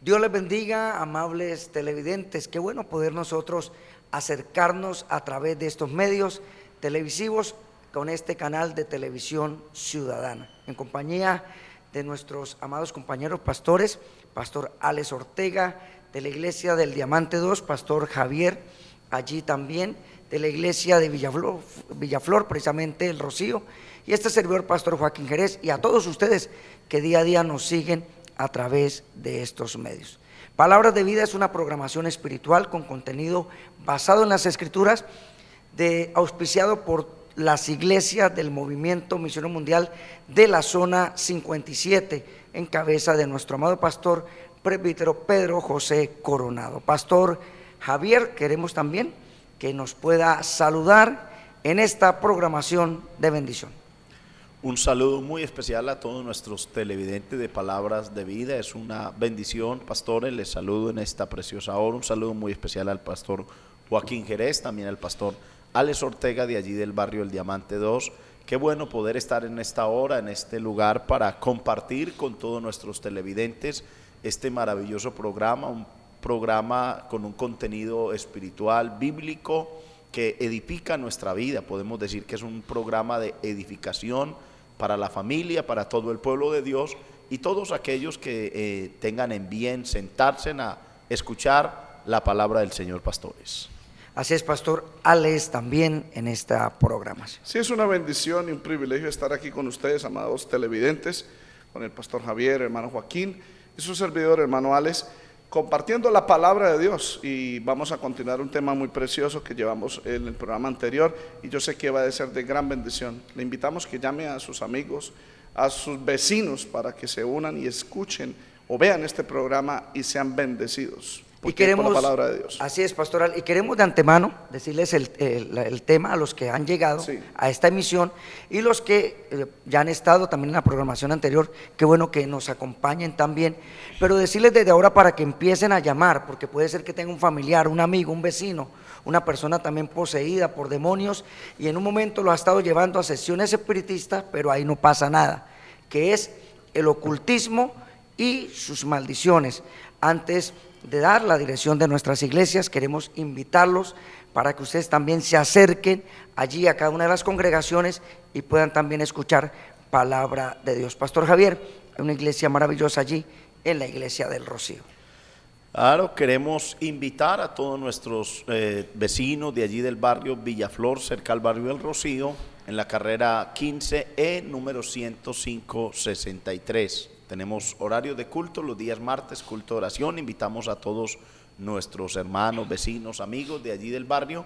Dios les bendiga, amables televidentes. Qué bueno poder nosotros acercarnos a través de estos medios televisivos con este canal de televisión ciudadana, en compañía de nuestros amados compañeros pastores, Pastor Alex Ortega, de la Iglesia del Diamante 2, Pastor Javier, allí también, de la Iglesia de Villaflor, precisamente el Rocío, y este servidor, Pastor Joaquín Jerez, y a todos ustedes que día a día nos siguen a través de estos medios. Palabras de Vida es una programación espiritual con contenido basado en las Escrituras, auspiciado por las iglesias del Movimiento Misionero Mundial de la Zona 57, en cabeza de nuestro amado pastor presbítero Pedro José Coronado. Pastor Javier, queremos también que nos pueda saludar en esta programación de bendición. Un saludo muy especial a todos nuestros televidentes de Palabras de Vida. Es una bendición, pastores, les saludo en esta preciosa hora. Un saludo muy especial al pastor Joaquín Jerez, también al pastor Alex Ortega, de allí del barrio El Diamante 2. Qué bueno poder estar en esta hora, en este lugar, para compartir con todos nuestros televidentes este maravilloso programa, un programa con un contenido espiritual, bíblico, que edifica nuestra vida. Podemos decir que es un programa de edificación para la familia, para todo el pueblo de Dios y todos aquellos que tengan en bien sentarse a escuchar la palabra del Señor, pastores. Así es, pastor Alex, también en esta programación. Sí, es una bendición y un privilegio estar aquí con ustedes, amados televidentes, con el pastor Javier, hermano Joaquín y su servidor, hermano Alex, compartiendo la palabra de Dios. Y vamos a continuar un tema muy precioso que llevamos en el programa anterior y yo sé que va a ser de gran bendición. Le invitamos que llame a sus amigos, a sus vecinos, para que se unan y escuchen o vean este programa y sean bendecidos. Y queremos, por la palabra de Dios. Así es, pastoral, y queremos de antemano decirles el tema a los que han llegado a esta emisión y los que ya han estado también en la programación anterior. Qué bueno que nos acompañen también, pero decirles desde ahora para que empiecen a llamar, porque puede ser que tenga un familiar, un amigo, un vecino, una persona también poseída por demonios y en un momento lo ha estado llevando a sesiones espiritistas, pero ahí no pasa nada, que es el ocultismo y sus maldiciones. Antes de dar la dirección de nuestras iglesias, queremos invitarlos para que ustedes también se acerquen allí a cada una de las congregaciones y puedan también escuchar palabra de Dios. Pastor Javier, hay una iglesia maravillosa allí, en la iglesia del Rocío. Claro, queremos invitar a todos nuestros vecinos de allí del barrio Villaflor, cerca al barrio del Rocío, en la carrera 15E, número 105-63. Tenemos horarios de culto, los días martes, culto de oración. Invitamos a todos nuestros hermanos, vecinos, amigos de allí del barrio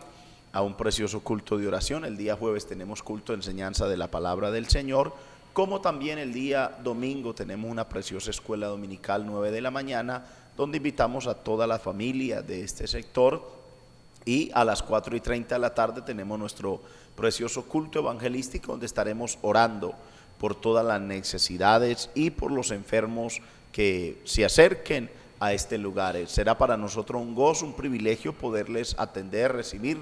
a un precioso culto de oración. El día jueves tenemos culto de enseñanza de la palabra del Señor, como también el día domingo tenemos una preciosa escuela dominical 9 de la mañana, donde invitamos a toda la familia de este sector, y a las 4:30 de la tarde tenemos nuestro precioso culto evangelístico, donde estaremos orando por todas las necesidades y por los enfermos que se acerquen a este lugar. Será para nosotros un gozo, un privilegio poderles atender, recibir,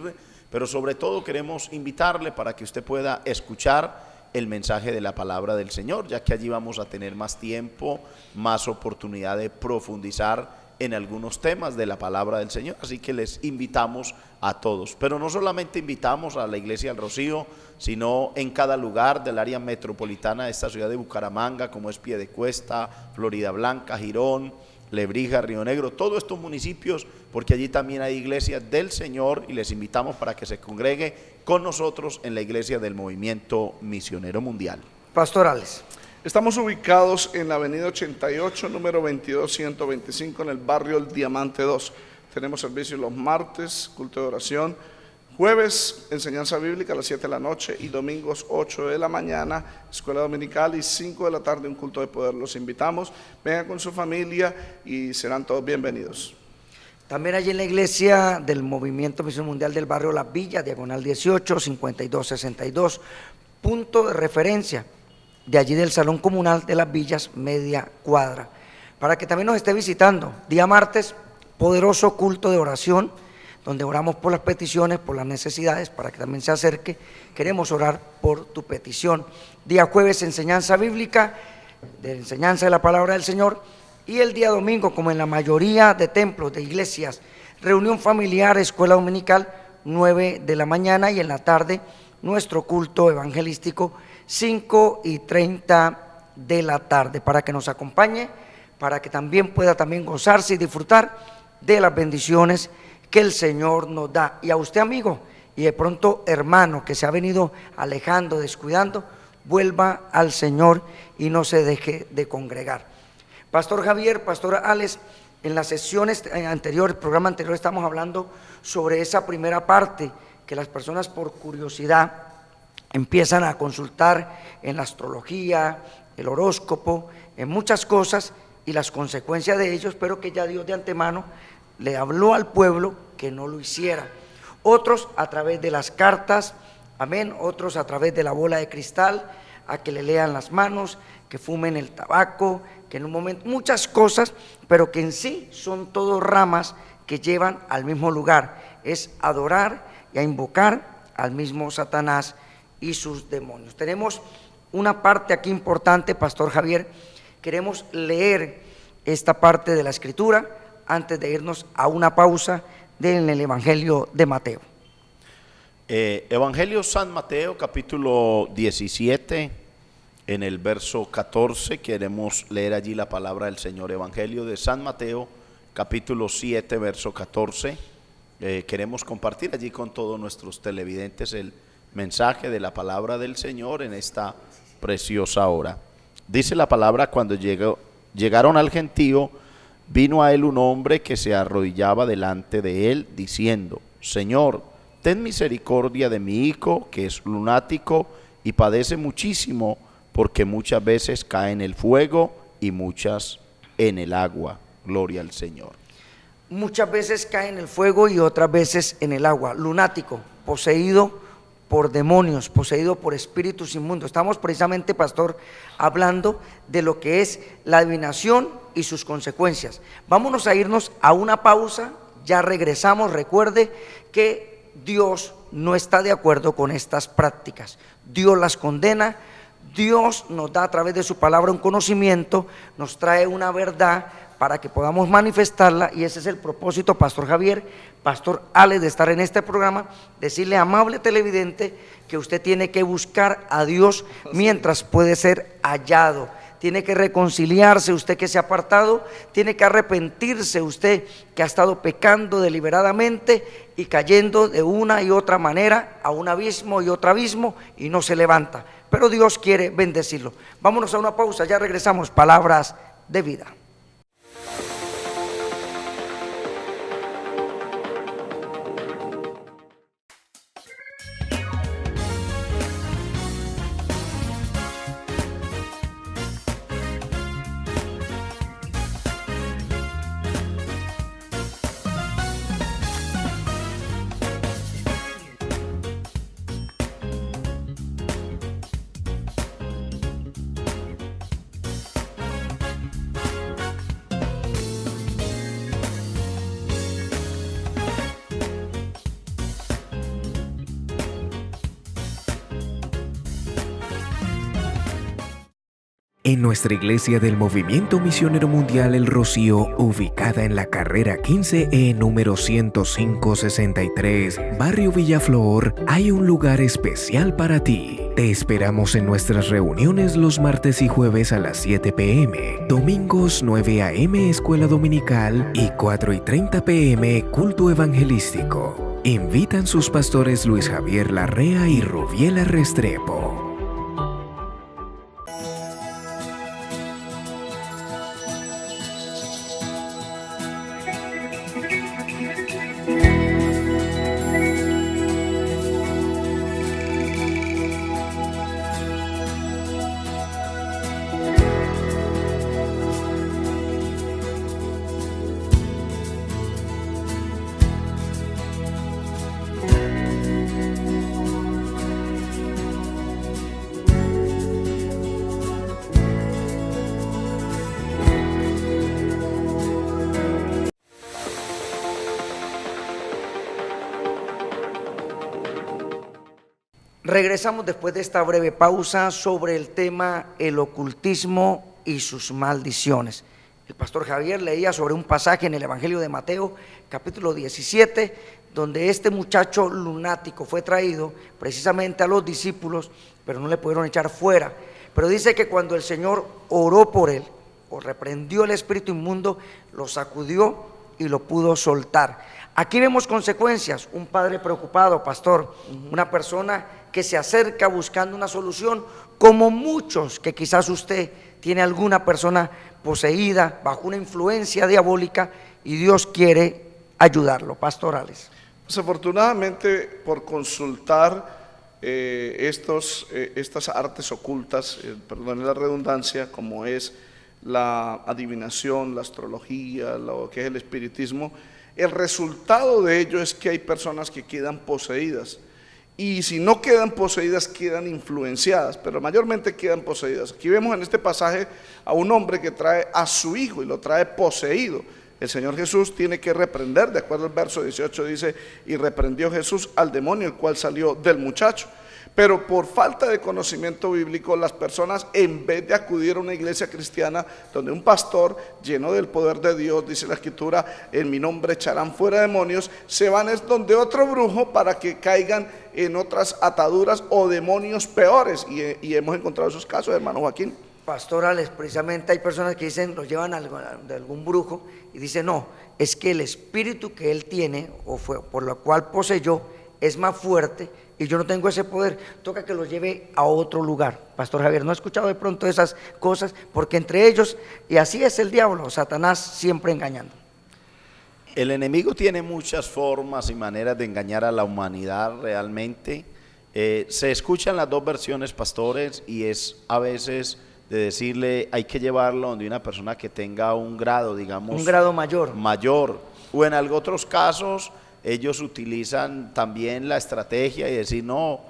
pero sobre todo queremos invitarle para que usted pueda escuchar el mensaje de la palabra del Señor, ya que allí vamos a tener más tiempo, más oportunidad de profundizar en algunos temas de la palabra del Señor, así que les invitamos a todos. Pero no solamente invitamos a la iglesia del Rocío, sino en cada lugar del área metropolitana de esta ciudad de Bucaramanga, como es Piedecuesta, Florida Blanca, Girón, Lebrija, Río Negro, todos estos municipios, porque allí también hay iglesias del Señor y les invitamos para que se congregue con nosotros en la iglesia del Movimiento Misionero Mundial. Pastorales. Estamos ubicados en la avenida 88, número 22125, en el barrio El Diamante 2. Tenemos servicios los martes, culto de oración, jueves, enseñanza bíblica a las 7 de la noche y domingos 8 de la mañana, escuela dominical, y 5 de la tarde un culto de poder. Los invitamos, vengan con su familia y serán todos bienvenidos. También allí en la iglesia del Movimiento Misionero Mundial del barrio Las Villas, diagonal 18, 5262, punto de referencia de allí del Salón Comunal de Las Villas, media cuadra, para que también nos esté visitando. Día martes, poderoso culto de oración, donde oramos por las peticiones, por las necesidades, para que también se acerque. Queremos orar por tu petición. Día jueves, enseñanza bíblica, de enseñanza de la palabra del Señor, Y el día domingo, como en la mayoría de templos, de iglesias, reunión familiar, escuela dominical, 9 de la mañana, y en la tarde nuestro culto evangelístico, 5:30 de la tarde, para que nos acompañe, para que también pueda también gozarse y disfrutar de las bendiciones que el Señor nos da. Y a usted, amigo, y de pronto hermano, que se ha venido alejando, descuidando, vuelva al Señor y no se deje de congregar. Pastor Javier, Pastor Alex, en las sesiones anteriores, el programa anterior, estamos hablando sobre esa primera parte, que las personas por curiosidad empiezan a consultar en la astrología, el horóscopo, en muchas cosas, y las consecuencias de ellos, pero que ya Dios de antemano le habló al pueblo que no lo hiciera. Otros a través de las cartas, amén, otros a través de la bola de cristal, a que le lean las manos, que fumen el tabaco, que en un momento, muchas cosas, pero que en sí son todas ramas que llevan al mismo lugar, es adorar y a invocar al mismo Satanás y sus demonios. Tenemos una parte aquí importante, Pastor Javier. Queremos leer esta parte de la Escritura antes de irnos a una pausa en el Evangelio de Mateo. Evangelio San Mateo, capítulo 17, en el verso 14, queremos leer allí la palabra del Señor. Evangelio de San Mateo, capítulo 7, verso 14. Queremos compartir allí con todos nuestros televidentes el mensaje de la palabra del Señor en esta preciosa hora. Dice la palabra: cuando llegaron al gentío, vino a él un hombre que se arrodillaba delante de él, diciendo: Señor, ten misericordia de mi hijo, que es lunático y padece muchísimo, porque muchas veces cae en el fuego y muchas en el agua. Gloria al Señor. Muchas veces cae en el fuego y otras veces en el agua. Lunático, poseído por demonios, poseído por espíritus inmundos. Estamos precisamente, pastor, hablando de lo que es la adivinación y sus consecuencias. Vámonos a irnos a una pausa, ya regresamos. Recuerde que Dios no está de acuerdo con estas prácticas, Dios las condena. Dios nos da a través de su palabra un conocimiento, nos trae una verdad para que podamos manifestarla, y ese es el propósito, Pastor Javier, Pastor Alex, de estar en este programa, decirle, amable televidente, que usted tiene que buscar a Dios mientras puede ser hallado. Tiene que reconciliarse, usted que se ha apartado, tiene que arrepentirse, usted que ha estado pecando deliberadamente y cayendo de una y otra manera a un abismo y otro abismo y no se levanta, pero Dios quiere bendecirlo. Vámonos a una pausa, ya regresamos. Palabras de vida. En nuestra iglesia del Movimiento Misionero Mundial El Rocío, ubicada en la carrera 15E número 10563, Barrio Villaflor, hay un lugar especial para ti. Te esperamos en nuestras reuniones los martes y jueves a las 7 p.m., domingos 9 a.m. Escuela Dominical y 4:30 p.m. Culto Evangelístico. Invitan sus pastores Luis Javier Larrea y Rubiela Restrepo. Regresamos después de esta breve pausa sobre el tema el ocultismo y sus maldiciones. el pastor Javier leía sobre un pasaje en el Evangelio de Mateo, capítulo 17, donde este muchacho lunático fue traído precisamente a los discípulos, pero no le pudieron echar fuera. Pero dice que cuando el Señor oró por él, o reprendió el espíritu inmundo, lo sacudió y lo pudo soltar. Aquí vemos consecuencias: un padre preocupado, pastor, una persona que se acerca buscando una solución, como muchos que quizás usted tiene alguna persona poseída bajo una influencia diabólica y Dios quiere ayudarlo. Pastorales. Desafortunadamente, por consultar estas artes ocultas, perdón la redundancia, como es la adivinación, la astrología, lo que es el espiritismo, el resultado de ello es que hay personas que quedan poseídas. Y si no quedan poseídas, quedan influenciadas, pero mayormente quedan poseídas. Aquí vemos en este pasaje a un hombre que trae a su hijo y lo trae poseído. El Señor Jesús tiene que reprender, de acuerdo al verso 18 dice, y reprendió Jesús al demonio, el cual salió del muchacho. Pero por falta de conocimiento bíblico, las personas, en vez de acudir a una iglesia cristiana donde un pastor lleno del poder de Dios, dice la escritura, en mi nombre echarán fuera demonios, se van es donde otro brujo para que caigan en otras ataduras o demonios peores, y hemos encontrado esos casos, hermano Joaquín. Pastorales, precisamente hay personas que dicen, los llevan de algún brujo y dicen, no, es que el espíritu que él tiene, o fue por lo cual poseyó, es más fuerte y yo no tengo ese poder, toca que lo lleve a otro lugar. Pastor Javier, ¿no ha escuchado de pronto esas cosas? Porque entre ellos, y así es el diablo, Satanás siempre engañando. El enemigo tiene muchas formas y maneras de engañar a la humanidad realmente. Se escuchan las dos versiones, pastores, y es a veces de decirle hay que llevarlo donde una persona que tenga un grado, digamos, un grado mayor, o en otros casos ellos utilizan también la estrategia y decir no,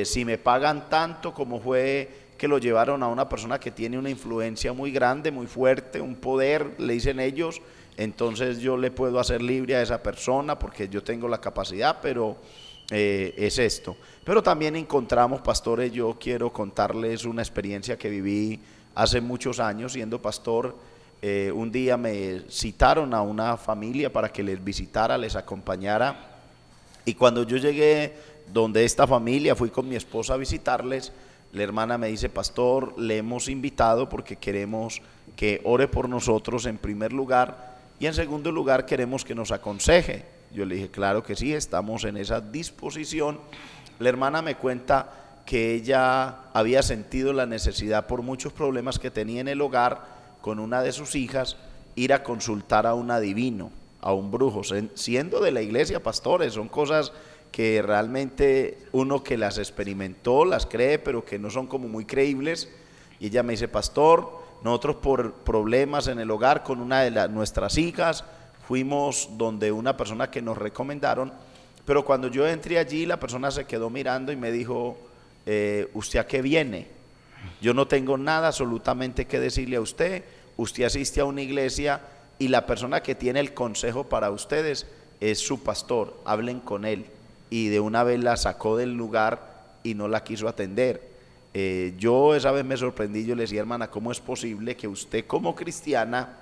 si me pagan tanto, como fue que lo llevaron a una persona que tiene una influencia muy grande, muy fuerte, un poder, le dicen ellos, entonces yo le puedo hacer libre a esa persona porque yo tengo la capacidad, pero es esto. Pero también encontramos, pastores, yo quiero contarles una experiencia que viví hace muchos años siendo pastor. Un día me citaron a una familia para que les visitara, les acompañara, y cuando yo llegué donde esta familia, fui con mi esposa a visitarles, la hermana me dice, pastor, le hemos invitado porque queremos que ore por nosotros en primer lugar, y en segundo lugar queremos que nos aconseje. Yo le dije, claro que sí, estamos en esa disposición. La hermana me cuenta que ella había sentido la necesidad, por muchos problemas que tenía en el hogar con una de sus hijas, ir a consultar a un adivino, a un brujo, siendo de la iglesia, pastores. Son cosas que realmente uno que las experimentó las cree, pero que no son como muy creíbles. Y ella me dice, pastor, nosotros por problemas en el hogar con una de nuestras hijas fuimos donde una persona que nos recomendaron, pero cuando yo entré allí la persona se quedó mirando y me dijo, ¿usted a qué viene? Yo no tengo nada absolutamente que decirle a usted, usted asiste a una iglesia y la persona que tiene el consejo para ustedes es su pastor, hablen con él. Y de una vez la sacó del lugar y no la quiso atender. Yo esa vez me sorprendí, yo le decía, hermana, ¿cómo es posible que usted como cristiana,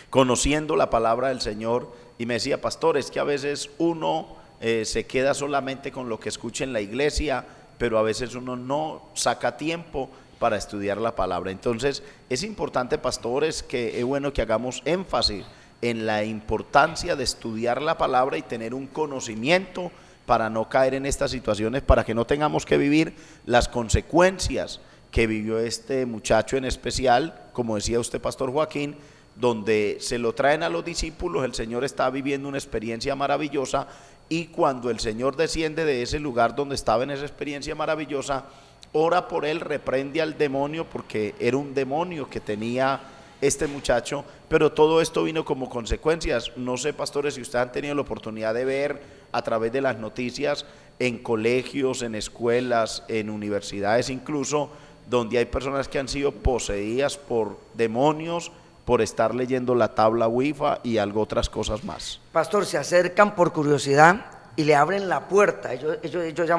conociendo la palabra del Señor? Y me decía, pastor, es que a veces uno se queda solamente con lo que escucha en la iglesia, pero a veces uno no saca tiempo para estudiar la palabra. Entonces es importante, pastores, que es bueno que hagamos énfasis en la importancia de estudiar la palabra y tener un conocimiento para no caer en estas situaciones, para que no tengamos que vivir las consecuencias que vivió este muchacho en especial, como decía usted, pastor Joaquín, donde se lo traen a los discípulos, el Señor está viviendo una experiencia maravillosa, y cuando el Señor desciende de ese lugar donde estaba en esa experiencia maravillosa, ora por él, reprende al demonio, porque era un demonio que tenía este muchacho, pero todo esto vino como consecuencias. No sé, pastores, si ustedes han tenido la oportunidad de ver a través de las noticias en colegios, en escuelas, en universidades incluso, donde hay personas que han sido poseídas por demonios por estar leyendo la tabla Ouija y algo otras cosas más. Pastor, se acercan por curiosidad y le abren la puerta, ellos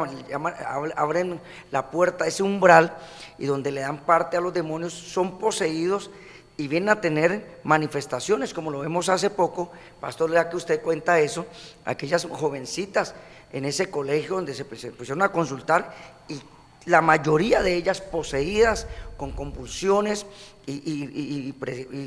abren la puerta, ese umbral, y donde le dan parte a los demonios, son poseídos y vienen a tener manifestaciones, como lo vemos hace poco, pastor, ya que usted cuenta eso, aquellas jovencitas en ese colegio donde se pusieron a consultar y la mayoría de ellas poseídas con convulsiones y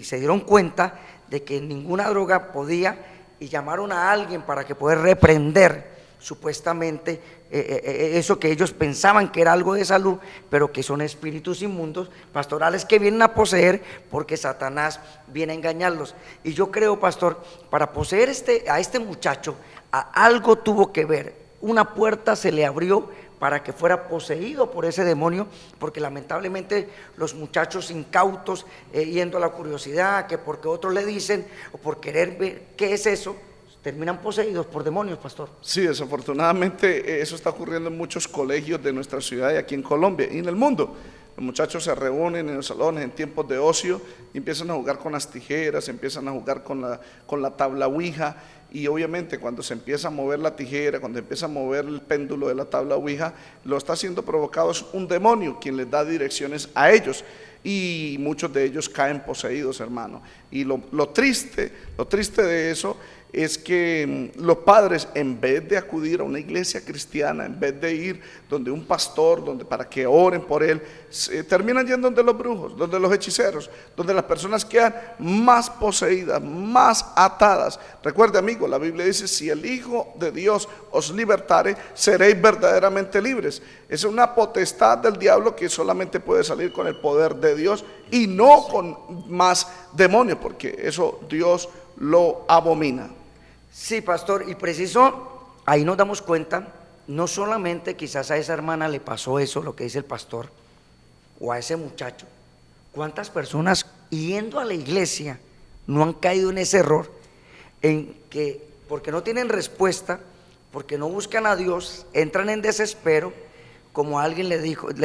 se dieron cuenta de que ninguna droga podía y llamaron a alguien para que pueda reprender supuestamente eso que ellos pensaban que era algo de salud, pero que son espíritus inmundos pastorales que vienen a poseer porque Satanás viene a engañarlos. Y yo creo, pastor, para poseer a este muchacho, algo tuvo que ver, una puerta se le abrió para que fuera poseído por ese demonio, porque lamentablemente los muchachos incautos, yendo a la curiosidad, que porque otros le dicen, o por querer ver qué es eso, terminan poseídos por demonios, pastor. Sí, desafortunadamente eso está ocurriendo en muchos colegios de nuestra ciudad y aquí en Colombia y en el mundo. Los muchachos se reúnen en los salones en tiempos de ocio y empiezan a jugar con las tijeras, empiezan a jugar con la tabla ouija, y obviamente cuando se empieza a mover la tijera, cuando empieza a mover el péndulo de la tabla ouija, lo está siendo provocado es un demonio quien les da direcciones a ellos, y muchos de ellos caen poseídos, hermano. Y lo triste de eso es que los padres, en vez de acudir a una iglesia cristiana, en vez de ir donde un pastor, para que oren por él, terminan yendo donde los brujos, donde los hechiceros, donde las personas quedan más poseídas, más atadas. Recuerde, amigo, la Biblia dice: si el Hijo de Dios os libertare, seréis verdaderamente libres. Es una potestad del diablo que solamente puede salir con el poder de Dios y no con más demonios, porque eso Dios lo abomina. Sí, pastor, y preciso, ahí nos damos cuenta, no solamente quizás a esa hermana le pasó eso, lo que dice el pastor, o a ese muchacho. ¿Cuántas personas yendo a la iglesia no han caído en ese error, en que porque no tienen respuesta, porque no buscan a Dios, entran en desespero, como alguien le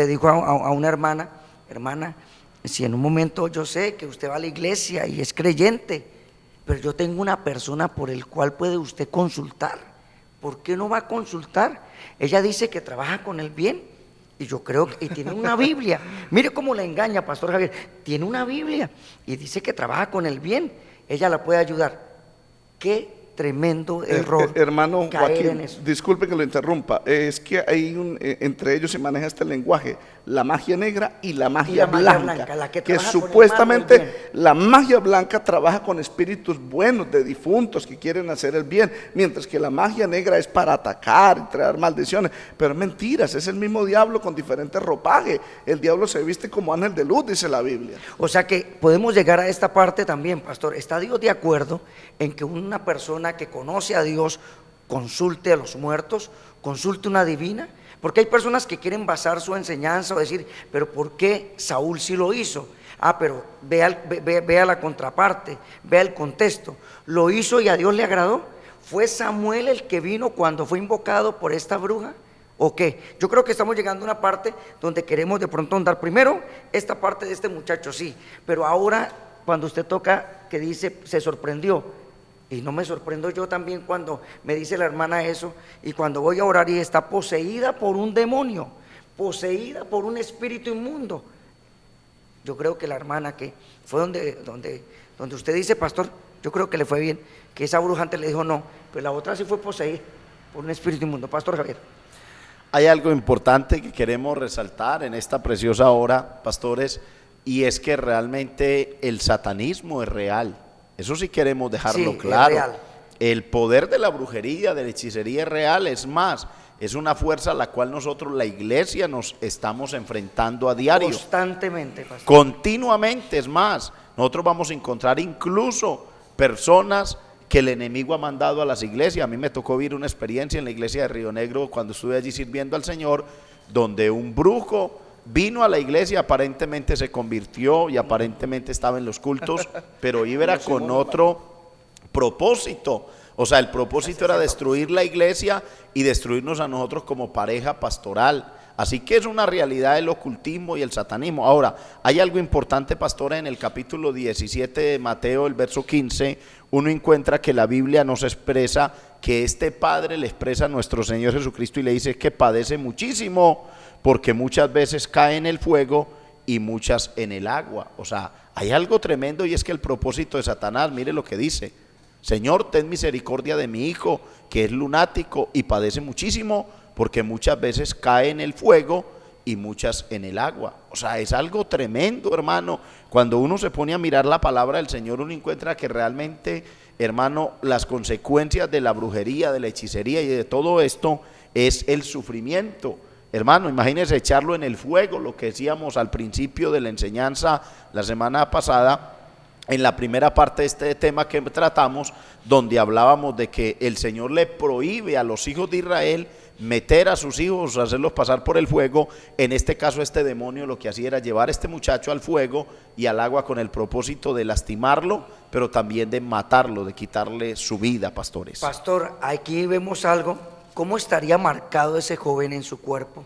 dijo a una hermana: hermana, si en un momento yo sé que usted va a la iglesia y es creyente, pero yo tengo una persona por el cual puede usted consultar, ¿por qué no va a consultar? Ella dice que trabaja con el bien, y yo creo que y tiene una Biblia. Mire cómo la engaña, pastor Javier, tiene una Biblia y dice que trabaja con el bien, ella la puede ayudar. Qué tremendo error, hermano caer Joaquín, en eso. disculpe que lo interrumpa, es que hay entre ellos se maneja este lenguaje, la magia negra y la magia blanca, la que que trabaja con el supuestamente mal o el bien. la magia blanca trabaja con espíritus buenos de difuntos que quieren hacer el bien, mientras que la magia negra es para atacar y traer maldiciones. Pero mentiras, es el mismo diablo con diferente ropaje. El diablo se viste como ángel de luz, dice la Biblia. O sea que podemos llegar a esta parte también, pastor. ¿Está Dios de acuerdo en que una persona que conoce a Dios consulte a los muertos, consulte una divina? Porque hay personas que quieren basar su enseñanza o decir: pero ¿por qué Saúl sí lo hizo? Pero vea la contraparte, vea el contexto. ¿Lo hizo y a Dios le agradó? ¿Fue Samuel el que vino cuando fue invocado por esta bruja? ¿O qué? Yo creo que estamos llegando a una parte donde queremos de pronto andar. Primero, esta parte de este muchacho, sí, pero ahora cuando usted toca que dice se sorprendió, y no me sorprendo yo también cuando me dice la hermana eso, y cuando voy a orar y está poseída por un demonio, poseída por un espíritu inmundo. Yo creo que la hermana que fue donde usted dice, pastor, yo creo que le fue bien, que esa bruja antes le dijo no, pero la otra sí fue poseída por un espíritu inmundo. Pastor Javier. Hay algo importante que queremos resaltar en esta preciosa hora, pastores, y es que realmente el satanismo es real. Eso sí queremos dejarlo claro. Es real. El poder de la brujería, de la hechicería es real, es más, es una fuerza a la cual nosotros, la iglesia, nos estamos enfrentando a diario. Constantemente, pastor. Continuamente, es más, nosotros vamos a encontrar incluso personas que el enemigo ha mandado a las iglesias. A mí me tocó vivir una experiencia en la iglesia de Río Negro cuando estuve allí sirviendo al Señor, donde un brujo vino a la iglesia, aparentemente se convirtió y aparentemente estaba en los cultos, pero iba con otro propósito. O sea, el propósito era destruir la iglesia y destruirnos a nosotros como pareja pastoral. Así que es una realidad el ocultismo y el satanismo. Ahora, hay algo importante, pastora, en el capítulo 17 de Mateo, el verso 15, uno encuentra que la Biblia nos expresa que este Padre le expresa a nuestro Señor Jesucristo y le dice que padece muchísimo, porque muchas veces cae en el fuego y muchas en el agua. O sea, hay algo tremendo, y es que el propósito de Satanás, mire lo que dice: Señor, ten misericordia de mi hijo, que es lunático y padece muchísimo, porque muchas veces cae en el fuego y muchas en el agua. O sea, es algo tremendo, hermano. Cuando uno se pone a mirar la palabra del Señor, uno encuentra que realmente, hermano, las consecuencias de la brujería, de la hechicería y de todo esto es el sufrimiento. Hermano, imagínense echarlo en el fuego, lo que decíamos al principio de la enseñanza la semana pasada, en la primera parte de este tema que tratamos, donde hablábamos de que el Señor le prohíbe a los hijos de Israel meter a sus hijos, hacerlos pasar por el fuego. En este caso, este demonio lo que hacía era llevar a este muchacho al fuego y al agua con el propósito de lastimarlo, pero también de matarlo, de quitarle su vida, pastores. Pastor, aquí vemos algo. ¿Cómo estaría marcado ese joven en su cuerpo?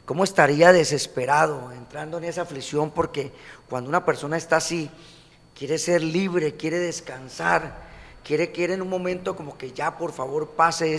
¿Cómo estaría desesperado, entrando en esa aflicción? Porque cuando una persona está así, quiere ser libre, quiere descansar, quiere en un momento como que ya por favor pase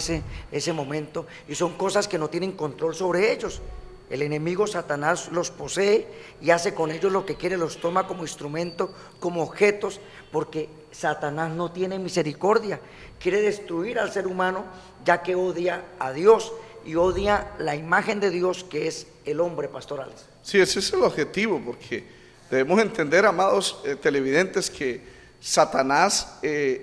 ese momento, y son cosas que no tienen control sobre ellos. El enemigo Satanás los posee y hace con ellos lo que quiere, los toma como instrumento, como objetos, porque Satanás no tiene misericordia, quiere destruir al ser humano, ya que odia a Dios y odia la imagen de Dios, que es el hombre, pastorales. Sí, ese es el objetivo, porque debemos entender, amados televidentes, que Satanás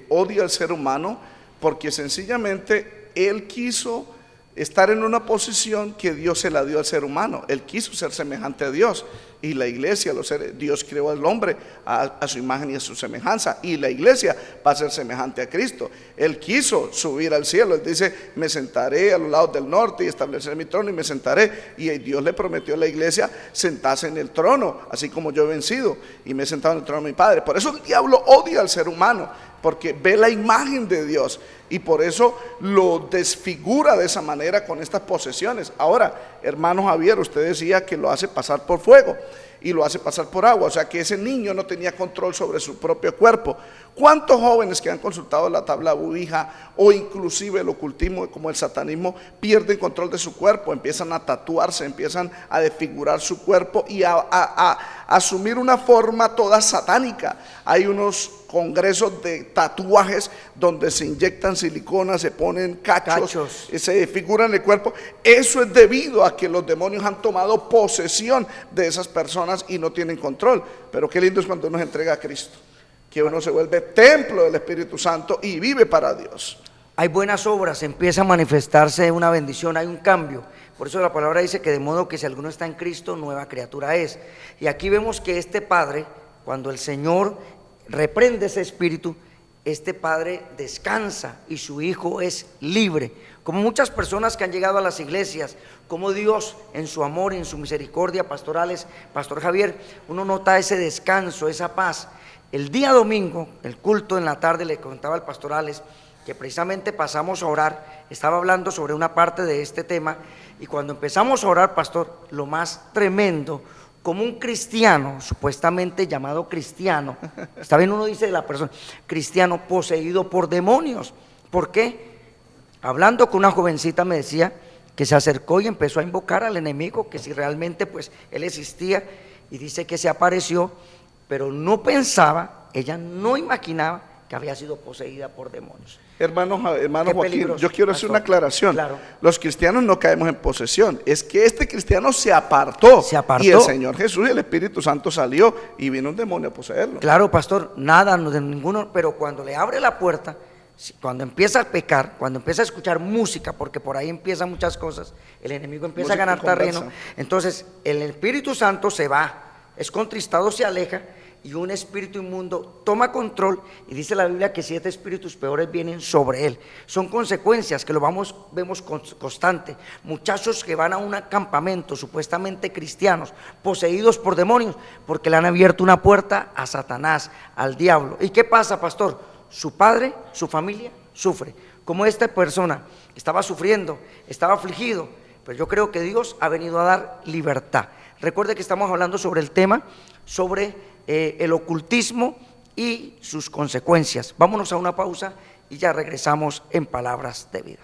odia al ser humano porque sencillamente él quiso estar en una posición que Dios se la dio al ser humano. Él quiso ser semejante a Dios, y la iglesia, Dios creó al hombre a su imagen y a su semejanza, y la iglesia va a ser semejante a Cristo. Él quiso subir al cielo. Él dice: me sentaré a los lados del norte y estableceré mi trono y me sentaré. Y Dios le prometió a la iglesia sentarse en el trono, así como yo he vencido y me he sentado en el trono de mi Padre. Por eso el diablo odia al ser humano, porque ve la imagen de Dios y por eso lo desfigura de esa manera con estas posesiones. Ahora, hermano Javier, usted decía que lo hace pasar por fuego y lo hace pasar por agua, o sea que ese niño no tenía control sobre su propio cuerpo. ¿Cuántos jóvenes que han consultado la tabla Ouija o inclusive el ocultismo como el satanismo pierden control de su cuerpo, empiezan a tatuarse, empiezan a desfigurar su cuerpo y a asumir una forma toda satánica? Hay unos congresos de tatuajes donde se inyectan silicona, se ponen cachos, se desfiguran el cuerpo. Eso es debido a que los demonios han tomado posesión de esas personas y no tienen control. Pero qué lindo es cuando uno se entrega a Cristo, que uno se vuelve templo del Espíritu Santo y vive para Dios. Hay buenas obras, empieza a manifestarse una bendición, hay un cambio. Por eso la palabra dice que de modo que si alguno está en Cristo, nueva criatura es. Y aquí vemos que este padre, cuando el Señor reprende ese espíritu, este padre descansa y su hijo es libre. Como muchas personas que han llegado a las iglesias, como Dios en su amor y en su misericordia, pastorales, Pastor Javier, uno nota ese descanso, esa paz. El día domingo, el culto en la tarde, le contaba al pastorales que precisamente pasamos a orar, estaba hablando sobre una parte de este tema, y cuando empezamos a orar, pastor, lo más tremendo, como un cristiano, supuestamente llamado cristiano, está bien, uno dice de la persona, cristiano poseído por demonios. ¿Por qué? Hablando con una jovencita me decía que se acercó y empezó a invocar al enemigo, que si realmente pues él existía, y dice que se apareció, pero no pensaba, ella no imaginaba que había sido poseída por demonios. Hermano Joaquín, yo quiero hacer una aclaración. Claro. Los cristianos no caemos en posesión, es que este cristiano se apartó, y el Señor Jesús y el Espíritu Santo salió y vino un demonio a poseerlo. Claro, pastor, nada de ninguno, pero cuando le abre la puerta, cuando empieza a pecar, cuando empieza a escuchar música, porque por ahí empiezan muchas cosas, el enemigo empieza a ganar terreno, entonces el Espíritu Santo se va, es contristado, se aleja, y un espíritu inmundo toma control, y dice la Biblia que 7 espíritus peores vienen sobre él. Son consecuencias que vemos constante. Muchachos que van a un campamento supuestamente cristianos, poseídos por demonios, porque le han abierto una puerta a Satanás, al diablo. ¿Y qué pasa, pastor? Su padre, su familia sufre. Como esta persona estaba sufriendo, estaba afligido, pero yo creo que Dios ha venido a dar libertad. Recuerde que estamos hablando sobre el tema, sobre el ocultismo y sus consecuencias. Vámonos a una pausa y ya regresamos en Palabras de Vida.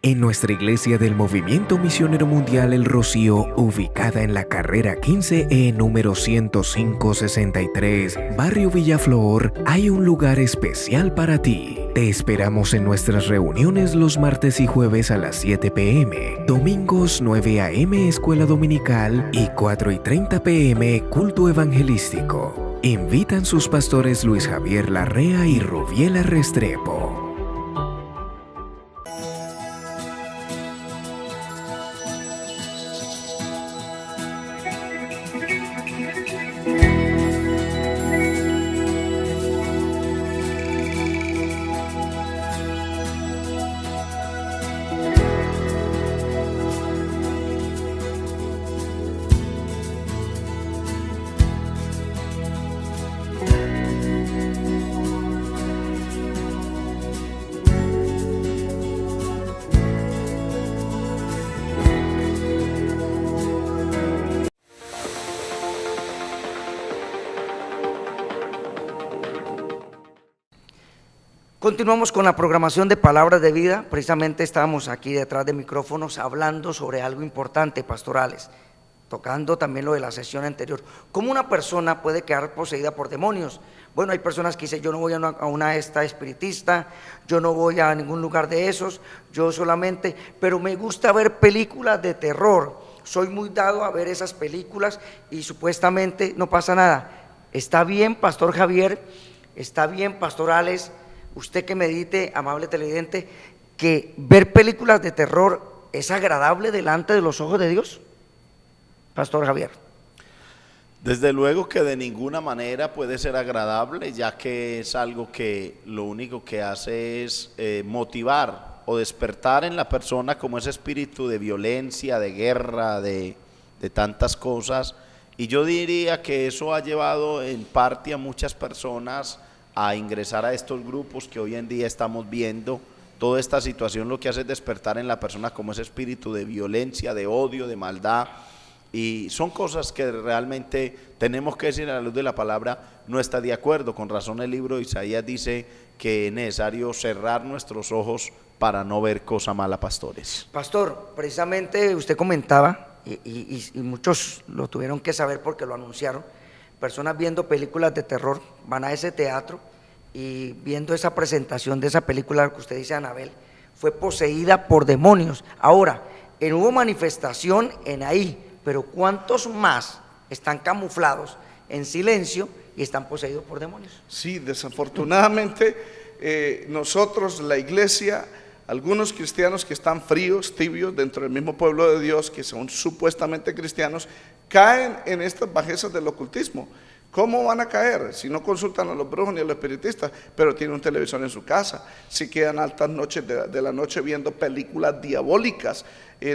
En nuestra iglesia del Movimiento Misionero Mundial El Rocío, ubicada en la carrera 15E número 10563, Barrio Villaflor, hay un lugar especial para ti. Te esperamos en nuestras reuniones los martes y jueves a las 7 p.m., domingos 9 a.m. Escuela Dominical y 4:30 p.m. Culto Evangelístico. Invitan sus pastores Luis Javier Larrea y Rubiela Restrepo. Continuamos con la programación de Palabras de Vida. Precisamente estábamos aquí detrás de micrófonos hablando sobre algo importante, pastorales, tocando también lo de la sesión anterior. ¿Cómo una persona puede quedar poseída por demonios? Bueno, hay personas que dicen, yo no voy a una esta espiritista, yo no voy a ningún lugar de esos, yo solamente, pero me gusta ver películas de terror, soy muy dado a ver esas películas y supuestamente no pasa nada. Está bien, Pastor Javier, está bien, pastorales, usted que medite, amable televidente, que ver películas de terror es agradable delante de los ojos de Dios. Pastor Javier. Desde luego que de ninguna manera puede ser agradable, ya que es algo que lo único que hace es motivar o despertar en la persona como ese espíritu de violencia, de guerra, de tantas cosas. Y yo diría que eso ha llevado en parte a muchas personas a ingresar a estos grupos que hoy en día estamos viendo. Toda esta situación lo que hace es despertar en la persona como ese espíritu de violencia, de odio, de maldad, y son cosas que realmente tenemos que decir a la luz de la palabra, no está de acuerdo. Con razón el libro de Isaías dice que es necesario cerrar nuestros ojos para no ver cosa mala, pastores. Pastor, precisamente usted comentaba, y muchos lo tuvieron que saber porque lo anunciaron, personas viendo películas de terror, van a ese teatro y viendo esa presentación de esa película que usted dice, Anabel, fue poseída por demonios. Ahora, hubo manifestación en ahí, pero ¿cuántos más están camuflados en silencio y están poseídos por demonios? Sí, desafortunadamente nosotros, la iglesia, algunos cristianos que están fríos, tibios dentro del mismo pueblo de Dios, que son supuestamente cristianos, caen en estas bajezas del ocultismo. ¿Cómo van a caer? Si no consultan a los brujos ni a los espiritistas, pero tienen un televisor en su casa, si quedan altas noches de la noche viendo películas diabólicas,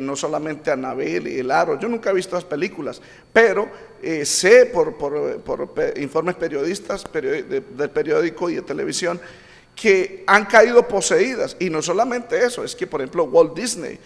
no solamente Anabel y El Aro. Yo nunca he visto las películas, pero sé por informes periodistas del periódico y de televisión que han caído poseídas. Y no solamente eso, es que por ejemplo Walt Disney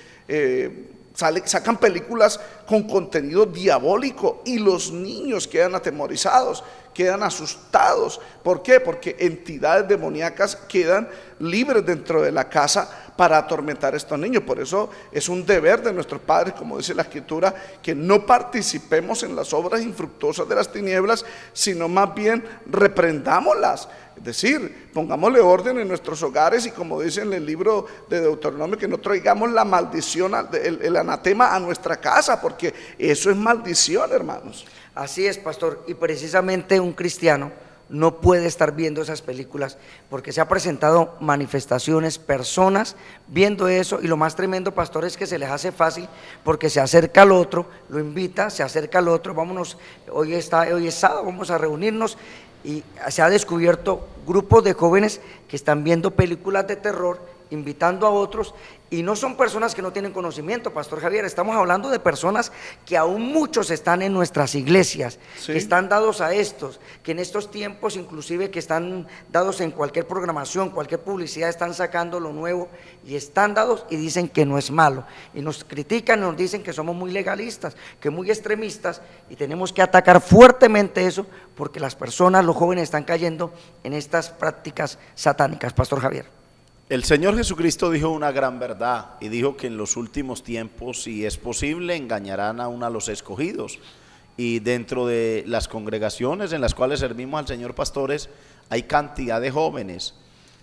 sacan películas con contenido diabólico y los niños quedan atemorizados, quedan asustados. ¿Por qué? Porque entidades demoníacas quedan libres dentro de la casa para atormentar a estos niños. Por eso es un deber de nuestros padres, como dice la Escritura, que no participemos en las obras infructuosas de las tinieblas, sino más bien reprendámoslas. Es decir, pongámosle orden en nuestros hogares y, como dice en el libro de Deuteronomio, que no traigamos la maldición, el anatema a nuestra casa, porque eso es maldición, hermanos. Así es, pastor, y precisamente un cristiano no puede estar viendo esas películas porque se ha presentado manifestaciones, personas viendo eso, y lo más tremendo, pastor, es que se les hace fácil porque se acerca al otro, lo invita, se acerca al otro, vámonos, hoy es sábado, vamos a reunirnos, y se ha descubierto grupos de jóvenes que están viendo películas de terror, invitando a otros, y no son personas que no tienen conocimiento, Pastor Javier, estamos hablando de personas que aún muchos están en nuestras iglesias, sí, que están dados a estos, que en estos tiempos inclusive que están dados en cualquier programación, cualquier publicidad, están sacando lo nuevo y están dados y dicen que no es malo, y nos critican, nos dicen que somos muy legalistas, que muy extremistas, y tenemos que atacar fuertemente eso, porque las personas, los jóvenes están cayendo en estas prácticas satánicas, Pastor Javier. El Señor Jesucristo dijo una gran verdad y dijo que en los últimos tiempos, si es posible, engañarán aún a los escogidos. Y dentro de las congregaciones en las cuales servimos al Señor pastores, hay cantidad de jóvenes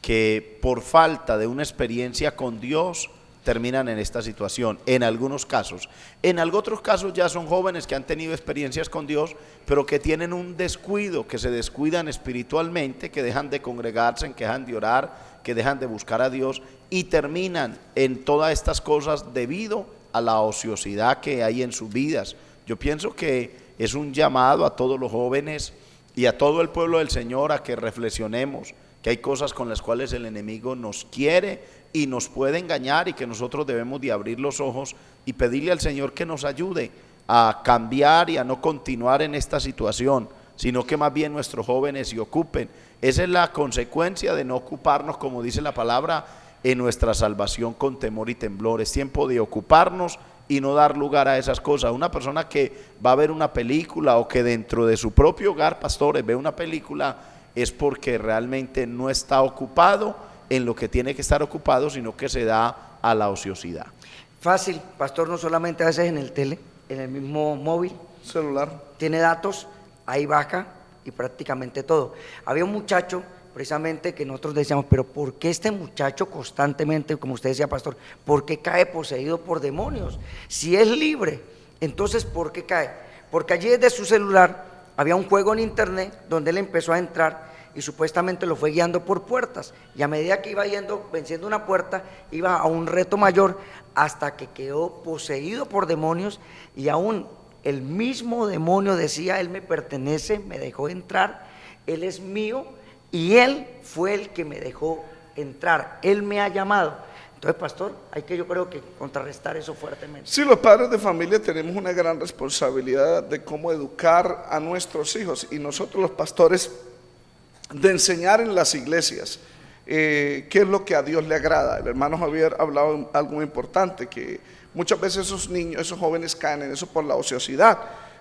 que por falta de una experiencia con Dios terminan en esta situación, en algunos casos. En otros casos ya son jóvenes que han tenido experiencias con Dios, pero que tienen un descuido, que se descuidan espiritualmente, que dejan de congregarse, que dejan de orar, que dejan de buscar a Dios y terminan en todas estas cosas debido a la ociosidad que hay en sus vidas. Yo pienso que es un llamado a todos los jóvenes y a todo el pueblo del Señor a que reflexionemos, que hay cosas con las cuales el enemigo nos quiere y nos puede engañar y que nosotros debemos de abrir los ojos y pedirle al Señor que nos ayude a cambiar y a no continuar en esta situación, sino que más bien nuestros jóvenes se ocupen. Esa es la consecuencia de no ocuparnos, como dice la palabra, en nuestra salvación con temor y temblor. Es tiempo de ocuparnos y no dar lugar a esas cosas. Una persona que va a ver una película o que dentro de su propio hogar, pastores, ve una película, es porque realmente no está ocupado en lo que tiene que estar ocupado, sino que se da a la ociosidad. Fácil, pastor, no solamente a veces en el tele, en el mismo móvil, Celular. tiene datos, ahí baja y prácticamente todo. Había un muchacho precisamente que nosotros decíamos, pero ¿por qué este muchacho constantemente, como usted decía, pastor, por qué cae poseído por demonios? Si es libre, entonces ¿por qué cae? Porque allí desde su celular había un juego en internet donde él empezó a entrar y supuestamente lo fue guiando por puertas, y a medida que iba yendo, venciendo una puerta, iba a un reto mayor hasta que quedó poseído por demonios, y aún el mismo demonio decía, él me pertenece, me dejó entrar, él es mío y él fue el que me dejó entrar, él me ha llamado. Entonces, pastor, hay que, yo creo que contrarrestar eso fuertemente. Sí, los padres de familia tenemos una gran responsabilidad de cómo educar a nuestros hijos, y nosotros los pastores de enseñar en las iglesias qué es lo que a Dios le agrada. El hermano Javier ha hablado de algo muy importante, que muchas veces esos niños, esos jóvenes caen en eso por la ociosidad.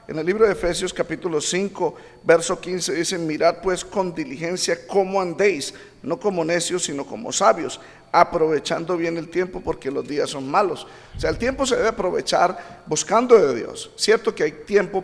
En el libro de Efesios capítulo 5, verso 15 dice, mirad pues con diligencia cómo andéis, no como necios, sino como sabios, aprovechando bien el tiempo porque los días son malos. O sea, el tiempo se debe aprovechar buscando de Dios. Cierto que hay tiempo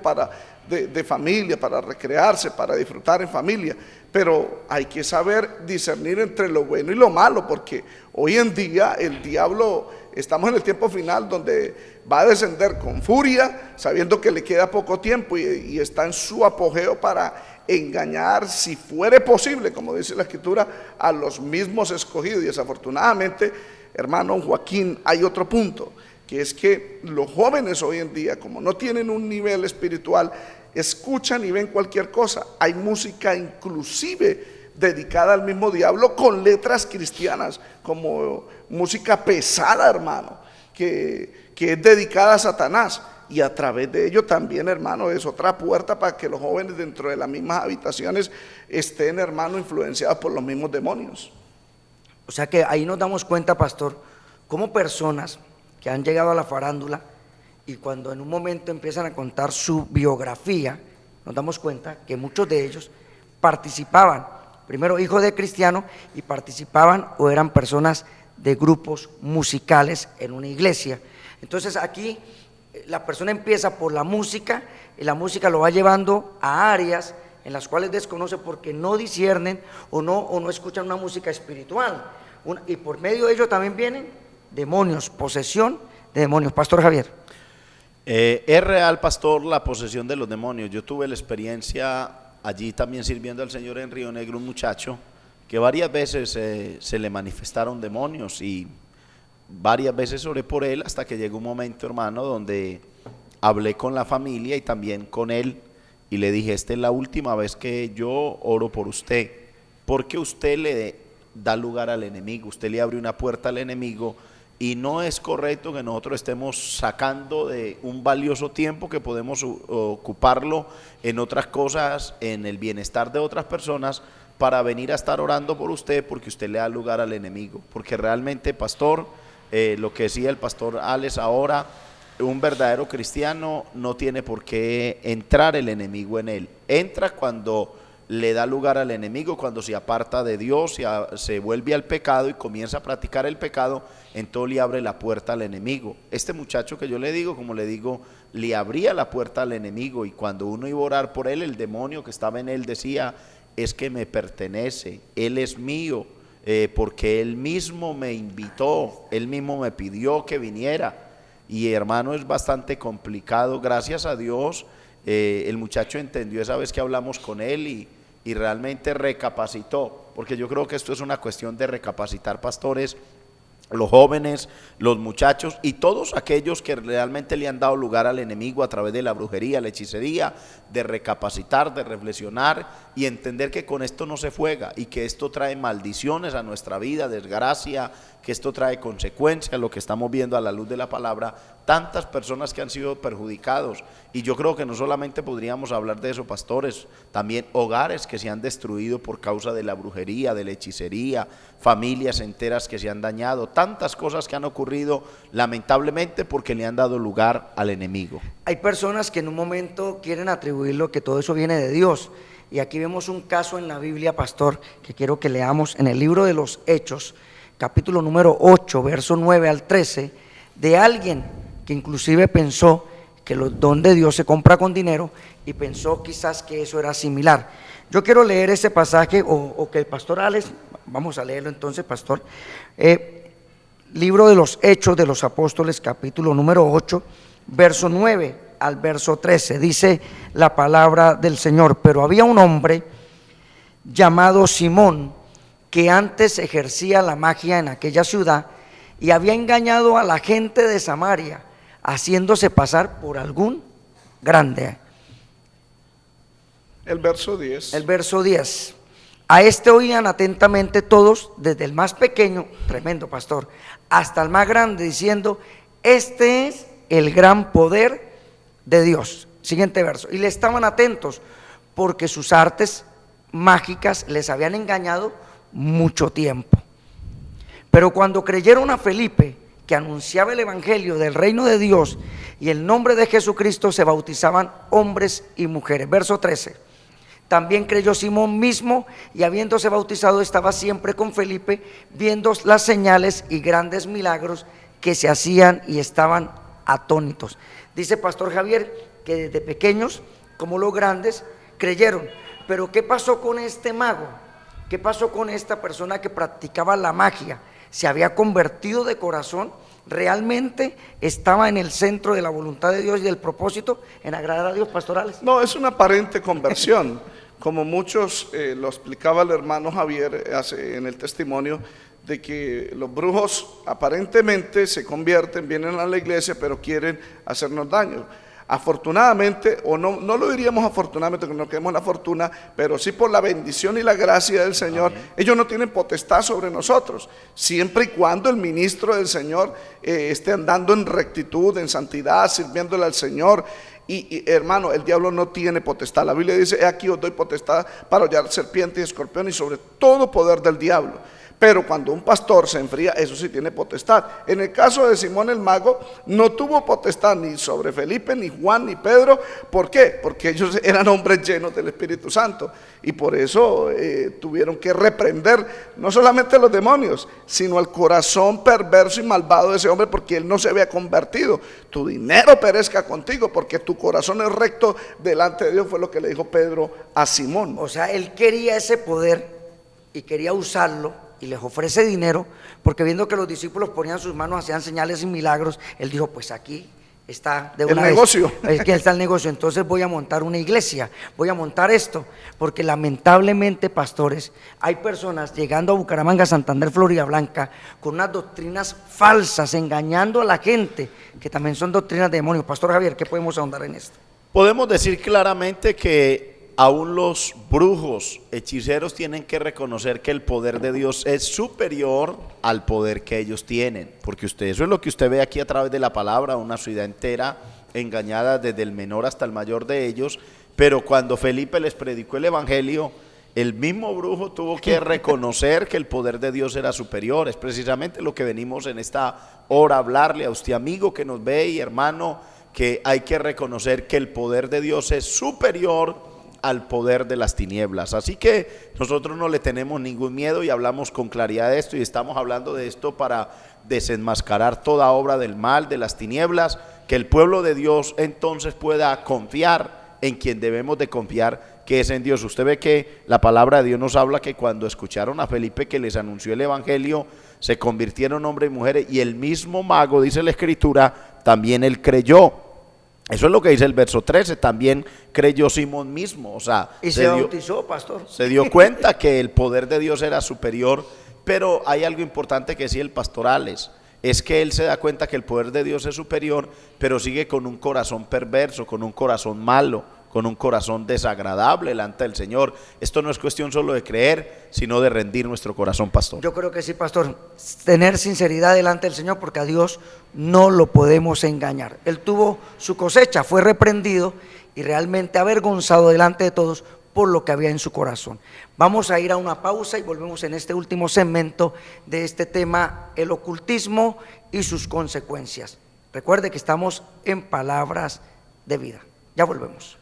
de familia, para recrearse, para disfrutar en familia, pero hay que saber discernir entre lo bueno y lo malo, porque hoy en día el diablo, estamos en el tiempo final donde va a descender con furia, sabiendo que le queda poco tiempo y está en su apogeo para engañar, si fuere posible, como dice la Escritura, a los mismos escogidos. Y desafortunadamente, hermano Joaquín, hay otro punto, que es que los jóvenes hoy en día, como no tienen un nivel espiritual, escuchan y ven cualquier cosa. Hay música inclusive dedicada al mismo diablo con letras cristianas, como música pesada, hermano, que es dedicada a Satanás. Y a través de ello también, hermano, es otra puerta para que los jóvenes dentro de las mismas habitaciones estén, hermano, influenciados por los mismos demonios. O sea que ahí nos damos cuenta, pastor, cómo personas que han llegado a la farándula y cuando en un momento empiezan a contar su biografía, nos damos cuenta que muchos de ellos participaban, primero hijos de cristianos, y participaban o eran personas de grupos musicales en una iglesia. Entonces aquí la persona empieza por la música y la música lo va llevando a áreas en las cuales desconoce porque no disciernen o no escuchan una música espiritual. Y por medio de ello también vienen demonios, posesión de demonios. Pastor Javier. Es real, pastor, la posesión de los demonios. Yo tuve la experiencia allí también sirviendo al Señor en Río Negro, un muchacho que varias veces se le manifestaron demonios y varias veces oré por él hasta que llegó un momento, hermano, donde hablé con la familia y también con él y le dije, esta es la última vez que yo oro por usted, porque usted le da lugar al enemigo, usted le abre una puerta al enemigo y no es correcto que nosotros estemos sacando de un valioso tiempo que podemos ocuparlo en otras cosas, en el bienestar de otras personas, para venir a estar orando por usted porque usted le da lugar al enemigo. Porque realmente, pastor, lo que decía el pastor Alex ahora, un verdadero cristiano no tiene por qué entrar el enemigo en él. Entra cuando le da lugar al enemigo. Cuando se aparta de Dios, se vuelve al pecado y comienza a practicar el pecado, entonces le abre la puerta al enemigo. Este muchacho que yo le digo, como le digo, le abría la puerta al enemigo, y cuando uno iba a orar por él, el demonio que estaba en él decía: es que me pertenece, él es mío, porque él mismo me invitó, él mismo me pidió que viniera. Y hermano, es bastante complicado. Gracias a Dios, el muchacho entendió esa vez que hablamos con él y realmente recapacitó, porque yo creo que esto es una cuestión de recapacitar, pastores, los jóvenes, los muchachos y todos aquellos que realmente le han dado lugar al enemigo a través de la brujería, la hechicería, de recapacitar, de reflexionar y entender que con esto no se juega, y que esto trae maldiciones a nuestra vida, desgracia, que esto trae consecuencias, lo que estamos viendo a la luz de la palabra, tantas personas que han sido perjudicados. Y yo creo que no solamente podríamos hablar de eso, pastores, también hogares que se han destruido por causa de la brujería, de la hechicería, familias enteras que se han dañado, tantas cosas que han ocurrido lamentablemente porque le han dado lugar al enemigo. Hay personas que en un momento quieren atribuirlo que todo eso viene de Dios, y aquí vemos un caso en la Biblia, pastor, que quiero que leamos en el libro de los Hechos, capítulo número 8, verso 9 al 13, de alguien que inclusive pensó que el don de Dios se compra con dinero, y pensó quizás que eso era similar. Yo quiero leer ese pasaje, o que el pastor Alex, vamos a leerlo entonces, pastor. Libro de los Hechos de los Apóstoles, capítulo número 8, verso 9 al verso 13, dice la palabra del Señor: pero había un hombre llamado Simón, que antes ejercía la magia en aquella ciudad, y había engañado a la gente de Samaria, haciéndose pasar por algún grande. El verso 10. El verso 10. A este oían atentamente todos, desde el más pequeño, tremendo pastor, hasta el más grande, diciendo: este es el gran poder de Dios. Siguiente verso. Y le estaban atentos, porque sus artes mágicas les habían engañado mucho tiempo. Pero cuando creyeron a Felipe, que anunciaba el evangelio del reino de Dios y el nombre de Jesucristo, se bautizaban hombres y mujeres. Verso 13. También creyó Simón mismo, y habiéndose bautizado estaba siempre con Felipe, viendo las señales y grandes milagros que se hacían, y estaban atónitos. Dice pastor Javier que desde pequeños como los grandes creyeron. Pero ¿qué pasó con este mago? ¿Qué pasó con esta persona que practicaba la magia? ¿Se había convertido de corazón? ¿Realmente estaba en el centro de la voluntad de Dios y del propósito en agradar a Dios, pastorales? No, es una aparente conversión, como muchos lo explicaba el hermano Javier en el testimonio, de que los brujos aparentemente se convierten, vienen a la iglesia, pero quieren hacernos daño. Afortunadamente, o no lo diríamos afortunadamente, que no queremos la fortuna, pero sí por la bendición y la gracia del Señor. Amén. Ellos no tienen potestad sobre nosotros, siempre y cuando el ministro del Señor esté andando en rectitud, en santidad, sirviéndole al Señor. Y hermano, el diablo no tiene potestad. La Biblia dice: he aquí os doy potestad para hollar serpiente y escorpión y sobre todo poder del diablo. Pero cuando un pastor se enfría, eso sí tiene potestad. En el caso de Simón el mago, no tuvo potestad ni sobre Felipe, ni Juan, ni Pedro. ¿Por qué? Porque ellos eran hombres llenos del Espíritu Santo, y por eso tuvieron que reprender no solamente los demonios, sino el corazón perverso y malvado de ese hombre, porque él no se había convertido. Tu dinero perezca contigo, porque tu corazón es recto delante de Dios, fue lo que le dijo Pedro a Simón. O sea, él quería ese poder y quería usarlo, y les ofrece dinero, porque viendo que los discípulos ponían sus manos, hacían señales y milagros, él dijo: pues aquí está de una el negocio. Es que está el negocio, entonces voy a montar una iglesia, voy a montar esto, porque lamentablemente, pastores, hay personas llegando a Bucaramanga, Santander, Florida Blanca, con unas doctrinas falsas, engañando a la gente, que también son doctrinas de demonios. Pastor Javier, ¿qué podemos ahondar en esto? Podemos decir claramente que aún los brujos, hechiceros, tienen que reconocer que el poder de Dios es superior al poder que ellos tienen, porque eso es lo que usted ve aquí a través de la palabra, una ciudad entera engañada, desde el menor hasta el mayor de ellos. Pero cuando Felipe les predicó el evangelio, el mismo brujo tuvo que reconocer que el poder de Dios era superior. Es precisamente lo que venimos en esta hora a hablarle a usted, amigo que nos ve, y hermano, que hay que reconocer que el poder de Dios es superior al poder de las tinieblas. Así que nosotros no le tenemos ningún miedo y hablamos con claridad de esto, y estamos hablando de esto para desenmascarar toda obra del mal, de las tinieblas, que el pueblo de Dios entonces pueda confiar en quien debemos de confiar, que es en Dios. Usted ve que la palabra de Dios nos habla que cuando escucharon a Felipe que les anunció el evangelio, se convirtieron hombres y mujeres, y el mismo mago, dice la escritura, también él creyó. Eso es lo que dice el verso 13, también creyó Simón mismo, o sea, Y se bautizó, pastor. se dio cuenta que el poder de Dios era superior. Pero hay algo importante que decía el pastor Alex, es que él se da cuenta que el poder de Dios es superior, pero sigue con un corazón perverso, con un corazón malo, con un corazón desagradable delante del Señor. Esto no es cuestión solo de creer, sino de rendir nuestro corazón, pastor. Yo creo que sí, pastor, tener sinceridad delante del Señor, porque a Dios no lo podemos engañar. Él tuvo su cosecha, fue reprendido y realmente avergonzado delante de todos por lo que había en su corazón. Vamos a ir a una pausa y volvemos en este último segmento de este tema, el ocultismo y sus consecuencias. Recuerde que estamos en Palabras de Vida. Ya volvemos.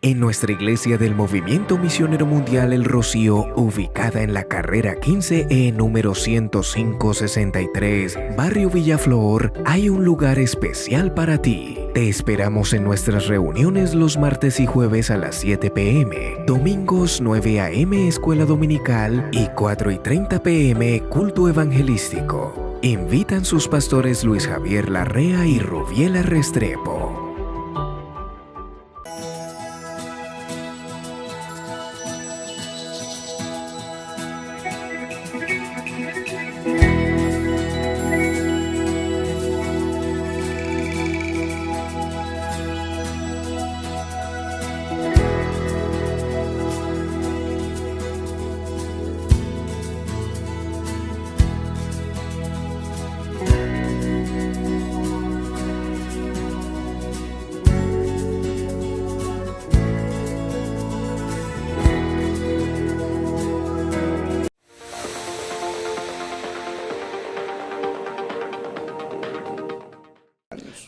En nuestra iglesia del Movimiento Misionero Mundial El Rocío, ubicada en la carrera 15E número 10563, Barrio Villaflor, hay un lugar especial para ti. Te esperamos en nuestras reuniones los martes y jueves a las 7 p.m., domingos 9 a.m. Escuela Dominical y 4:30 p.m. Culto Evangelístico. Invitan sus pastores Luis Javier Larrea y Rubiela Restrepo.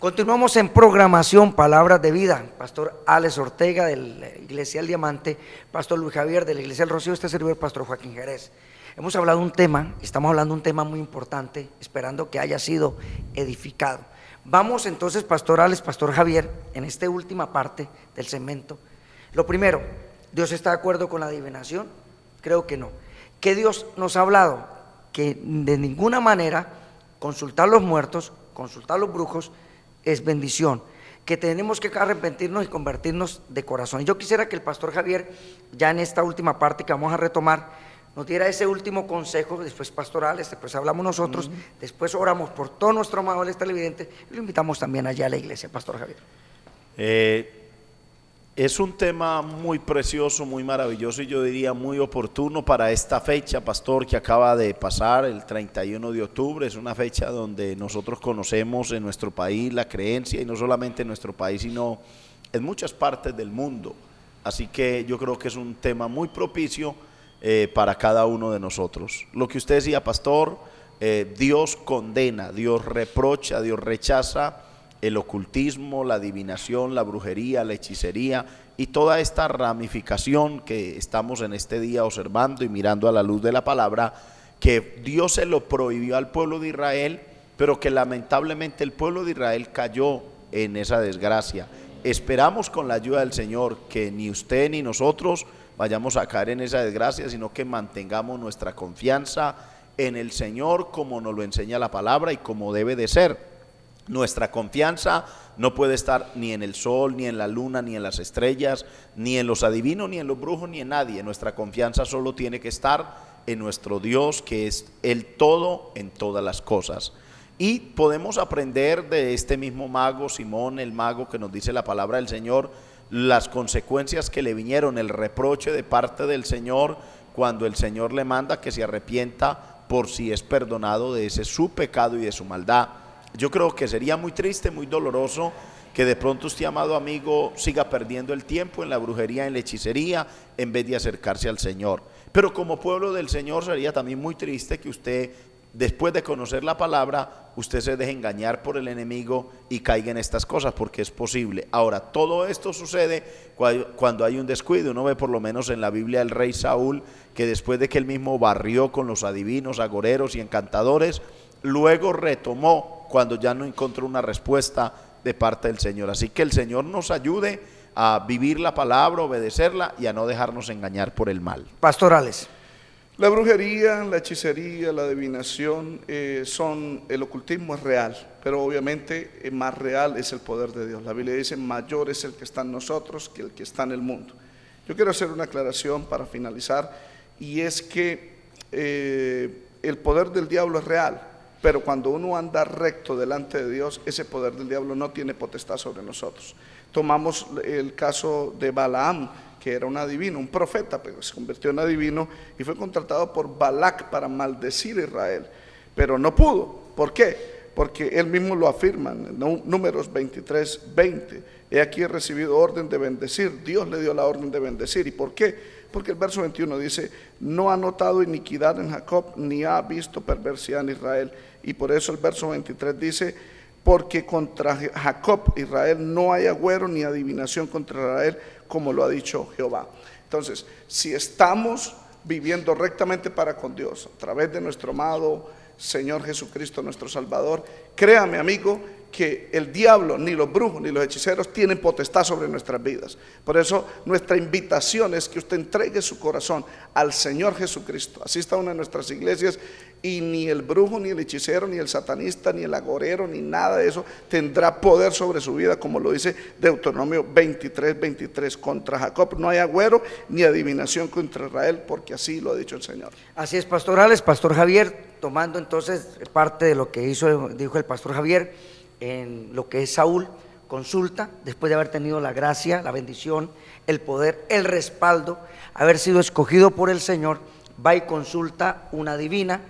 Continuamos en programación Palabras de Vida. Pastor Alex Ortega de la Iglesia El Diamante, Pastor Luis Javier de la Iglesia El Rocío, este servidor, Pastor Joaquín Jerez. Hemos hablado de un tema, estamos hablando de un tema muy importante, esperando que haya sido edificado. Vamos entonces, Pastor Alex, Pastor Javier, en esta última parte del segmento. Lo primero, ¿Dios está de acuerdo con la adivinación? Creo que no. ¿Qué Dios nos ha hablado? Que de ninguna manera consultar los muertos, consultar los brujos, es bendición, que tenemos que arrepentirnos y convertirnos de corazón. Y yo quisiera que el pastor Javier, ya en esta última parte que vamos a retomar, nos diera ese último consejo, después pastorales, después hablamos nosotros, después oramos por todos nuestros amables televidentes y lo invitamos también allá a la iglesia, Pastor Javier. Es un tema muy precioso, muy maravilloso y yo diría muy oportuno para esta fecha, pastor, que acaba de pasar, el 31 de octubre. Es una fecha donde nosotros conocemos en nuestro país la creencia, y no solamente en nuestro país, sino en muchas partes del mundo. Así que yo creo que es un tema muy propicio para cada uno de nosotros. Lo que usted decía, pastor, Dios condena, Dios reprocha, Dios rechaza el ocultismo, la adivinación, la brujería, la hechicería y toda esta ramificación que estamos en este día observando y mirando a la luz de la palabra, que Dios se lo prohibió al pueblo de Israel, pero que lamentablemente el pueblo de Israel cayó en esa desgracia. Esperamos con la ayuda del Señor que ni usted ni nosotros vayamos a caer en esa desgracia, sino que mantengamos nuestra confianza en el Señor como nos lo enseña la palabra y como debe de ser. Nuestra confianza no puede estar ni en el sol, ni en la luna, ni en las estrellas, ni en los adivinos, ni en los brujos, ni en nadie. Nuestra confianza solo tiene que estar en nuestro Dios, que es el todo en todas las cosas. Y podemos aprender de este mismo mago, Simón, el mago que nos dice la palabra del Señor, las consecuencias que le vinieron, el reproche de parte del Señor, cuando el Señor le manda que se arrepienta por si es perdonado de ese su pecado y de su maldad. Yo creo que sería muy triste, muy doloroso que de pronto usted, amado amigo, siga perdiendo el tiempo en la brujería, en la hechicería, en vez de acercarse al Señor. Pero como pueblo del Señor sería también muy triste que usted, después de conocer la palabra, usted se deje engañar por el enemigo y caiga en estas cosas, porque es posible. Ahora, todo esto sucede cuando hay un descuido. Uno ve por lo menos en la Biblia el rey Saúl, que después de que él mismo barrió con los adivinos, agoreros y encantadores, luego retomó cuando ya no encontró una respuesta de parte del Señor. Así que el Señor nos ayude a vivir la palabra, obedecerla y a no dejarnos engañar por el mal. Pastorales. La brujería, la hechicería, la adivinación, el ocultismo es real, pero obviamente más real es el poder de Dios. La Biblia dice, mayor es el que está en nosotros que el que está en el mundo. Yo quiero hacer una aclaración para finalizar, y es que el poder del diablo es real, pero cuando uno anda recto delante de Dios, ese poder del diablo no tiene potestad sobre nosotros. Tomamos el caso de Balaam, que era un adivino, un profeta, pero se convirtió en adivino y fue contratado por Balac para maldecir a Israel, pero no pudo. ¿Por qué? Porque él mismo lo afirma en Números 23:20. He aquí recibido orden de bendecir. Dios le dio la orden de bendecir. ¿Y por qué? Porque el verso 21 dice, no ha notado iniquidad en Jacob, ni ha visto perversidad en Israel. Y por eso el verso 23 dice, porque contra Jacob, Israel, no hay agüero ni adivinación contra Israel, como lo ha dicho Jehová. Entonces, si estamos viviendo rectamente para con Dios, a través de nuestro amado Señor Jesucristo, nuestro Salvador, créame, amigo, que el diablo, ni los brujos, ni los hechiceros tienen potestad sobre nuestras vidas. Por eso nuestra invitación es que usted entregue su corazón al Señor Jesucristo. Asista a una de nuestras iglesias y ni el brujo, ni el hechicero, ni el satanista, ni el agorero, ni nada de eso tendrá poder sobre su vida, como lo dice Deuteronomio 23:23. Contra Jacob no hay agüero ni adivinación contra Israel, porque así lo ha dicho el Señor. Así es, pastorales. Pastor Javier, tomando entonces parte de lo que dijo el pastor Javier en lo que es Saúl, consulta, después de haber tenido la gracia, la bendición, el poder, el respaldo, haber sido escogido por el Señor, va y consulta una divina,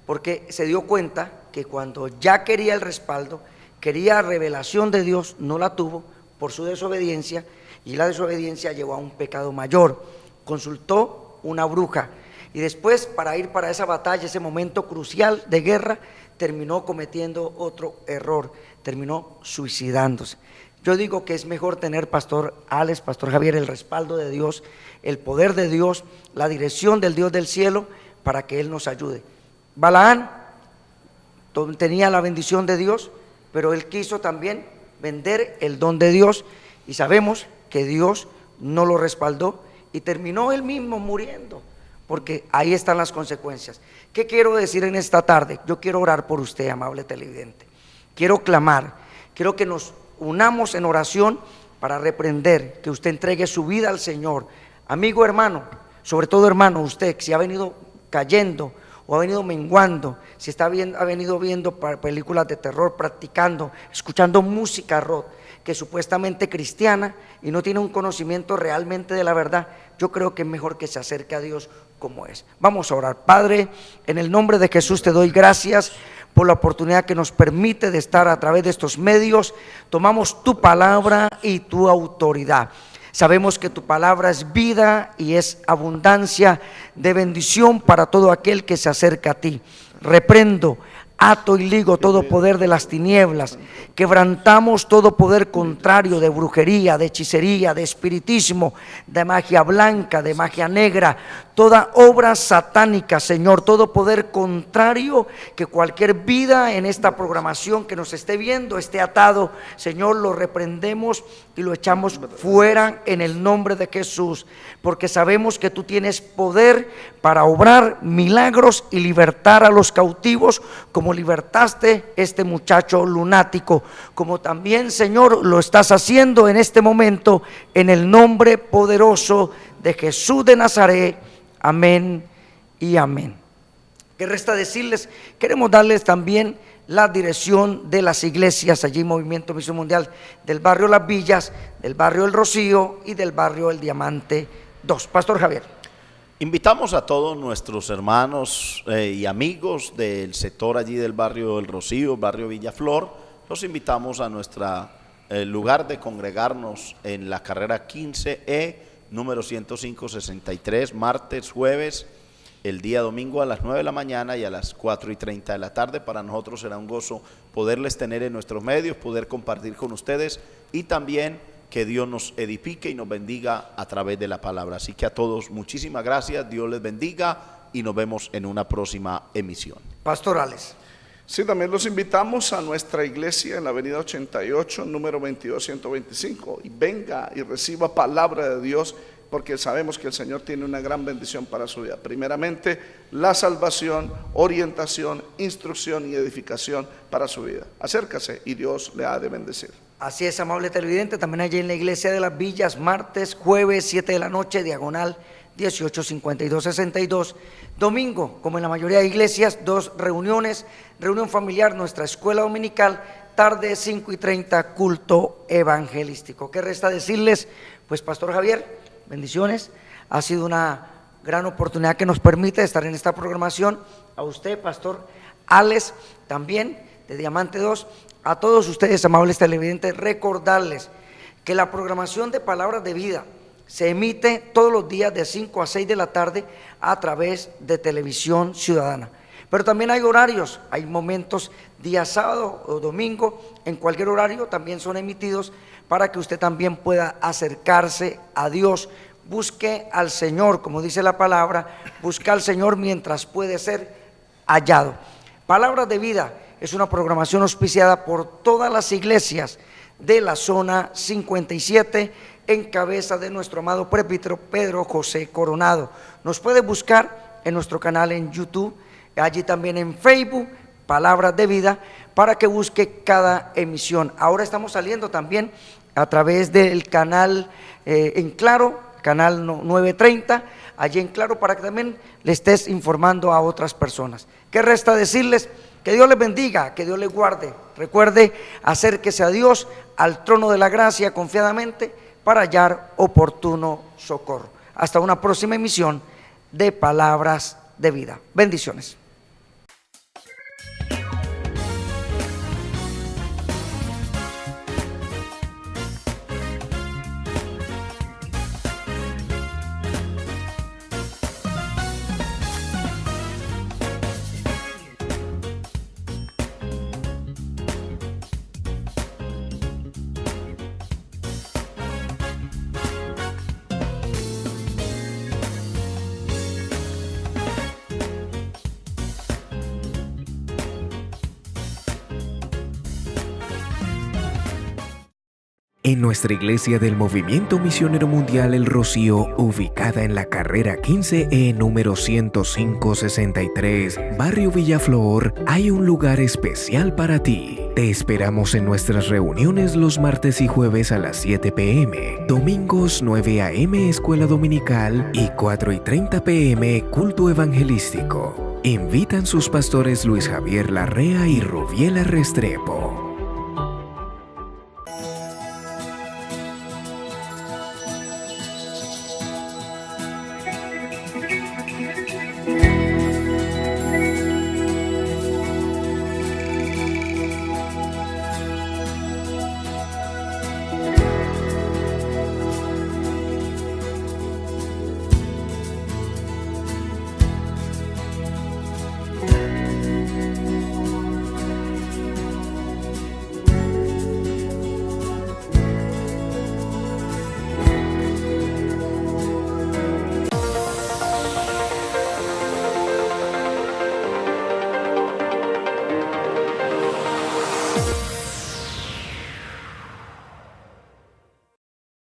porque se dio cuenta que cuando ya quería el respaldo, quería revelación de Dios, no la tuvo por su desobediencia, y la desobediencia llevó a un pecado mayor. Consultó una bruja, y después, para ir para esa batalla, ese momento crucial de guerra, terminó cometiendo otro error, terminó suicidándose. Yo digo que es mejor tener, pastor Alex, pastor Javier, el respaldo de Dios, el poder de Dios, la dirección del Dios del cielo, para que Él nos ayude. Balaán tenía la bendición de Dios, pero él quiso también vender el don de Dios, y sabemos que Dios no lo respaldó y terminó él mismo muriendo, porque ahí están las consecuencias. ¿Qué quiero decir en esta tarde? Yo quiero orar por usted, amable televidente. Quiero clamar, quiero que nos unamos en oración para reprender, que usted entregue su vida al Señor. Amigo, hermano, sobre todo hermano, usted si ha venido cayendo o ha venido menguando, si ha venido viendo películas de terror, practicando, escuchando música rock, que supuestamente cristiana, y no tiene un conocimiento realmente de la verdad, yo creo que es mejor que se acerque a Dios como es. Vamos a orar. Padre, en el nombre de Jesús te doy gracias por la oportunidad que nos permite de estar a través de estos medios. Tomamos tu palabra y tu autoridad. Sabemos que tu palabra es vida y es abundancia de bendición para todo aquel que se acerca a ti. Reprendo, ato y ligo todo poder de las tinieblas, quebrantamos todo poder contrario de brujería, de hechicería, de espiritismo, de magia blanca, de magia negra, toda obra satánica, Señor, todo poder contrario, que cualquier vida en esta programación que nos esté viendo esté atado, Señor, lo reprendemos y lo echamos fuera en el nombre de Jesús, porque sabemos que tú tienes poder para obrar milagros y libertar a los cautivos, como libertaste este muchacho lunático. como también, Señor, lo estás haciendo en este momento, en el nombre poderoso de Jesús de Nazaret. Amén y amén. ¿Qué resta decirles? Queremos darles también la dirección de las iglesias allí, Movimiento Misión Mundial, del barrio Las Villas, del barrio El Rocío y del barrio El Diamante 2. Pastor Javier. Invitamos a todos nuestros hermanos y amigos del sector allí del barrio El Rocío, barrio Villaflor. Los invitamos a nuestro lugar de congregarnos en la carrera 15E, número 105-63, martes, jueves, el día domingo a las 9 de la mañana y a las 4:30 de la tarde. Para nosotros será un gozo poderles tener en nuestros medios, poder compartir con ustedes y también que Dios nos edifique y nos bendiga a través de la palabra. Así que a todos muchísimas gracias, Dios les bendiga y nos vemos en una próxima emisión. Pastorales. Sí, también los invitamos a nuestra iglesia en la avenida 88, número 22125, y venga y reciba palabra de Dios, porque sabemos que el Señor tiene una gran bendición para su vida. Primeramente, la salvación, orientación, instrucción y edificación para su vida. Acércase y Dios le ha de bendecir. Así es, amable televidente, también allí en la iglesia de Las Villas, martes, jueves, 7 de la noche, diagonal 1852-62. Domingo, como en la mayoría de iglesias, 2 reuniones, reunión familiar, nuestra escuela dominical, tarde 5:30, culto evangelístico. ¿Qué resta decirles? Pues, Pastor Javier, bendiciones, ha sido una gran oportunidad que nos permite estar en esta programación. A usted, Pastor Alex, también de Diamante 2, a todos ustedes, amables televidentes, recordarles que la programación de Palabras de Vida se emite todos los días de 5 a 6 de la tarde a través de Televisión Ciudadana. Pero también hay horarios, hay momentos, día sábado o domingo, en cualquier horario también son emitidos para que usted también pueda acercarse a Dios. Busque al Señor, como dice la palabra, busca al Señor mientras puede ser hallado. Palabras de Vida es una programación auspiciada por todas las iglesias de la zona 57 en cabeza de nuestro amado presbítero Pedro José Coronado. Nos puede buscar en nuestro canal en YouTube, allí también en Facebook, Palabras de Vida, para que busque cada emisión. Ahora estamos saliendo también a través del canal en Claro, canal 930, allí en Claro, para que también le estés informando a otras personas. ¿Qué resta decirles? Que Dios les bendiga, que Dios les guarde. Recuerde, acérquese a Dios, al trono de la gracia confiadamente, para hallar oportuno socorro. Hasta una próxima emisión de Palabras de Vida. Bendiciones. En nuestra iglesia del Movimiento Misionero Mundial El Rocío, ubicada en la carrera 15E número 105-63, barrio Villaflor, hay un lugar especial para ti. Te esperamos en nuestras reuniones los martes y jueves a las 7 p.m., domingos 9 a.m. escuela dominical y 4:30 p.m. culto evangelístico. Invitan sus pastores Luis Javier Larrea y Rubiela Restrepo.